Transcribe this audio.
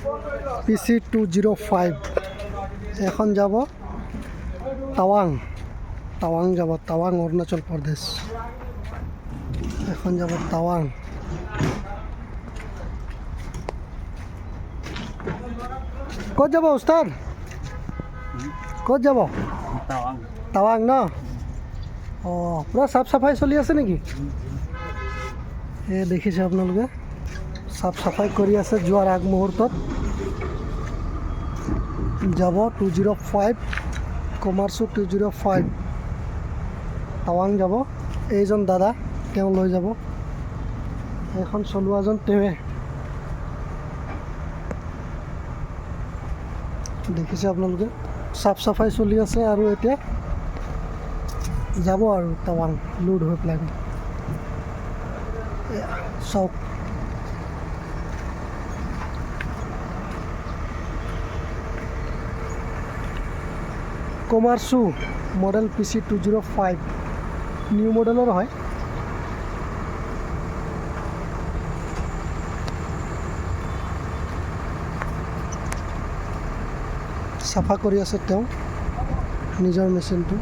PC205 এখন যাব টাৱাং যাব টাৱাং অৰুণাচল প্ৰদেশ এখন যাব টাৱাং ক'ত যাব উস্তাদ ক'ত যাব টাৱাং ন অঁ পূৰা চাফ চাফাই চলি আছে নেকি এই দেখিছে আপোনালোকে চাফ চাফাই কৰি আছে যোৱাৰ আগমুহূৰ্তত যাব 205 কমাৰ্চো 205 টাৱাং যাব এইজন দাদা তেওঁ লৈ যাব এখন চলোৱাজন তেৱে দেখিছে আপোনালোকে চাফ চাফাই চলি আছে আৰু এতিয়া যাব আৰু টাৱাং লোড হৈ পেলাই চাওক কমাৰ্চো মডেল PC205 নিউ মডেলৰ হয় চাফা কৰি আছে তেওঁ নিজৰ মেচিনটো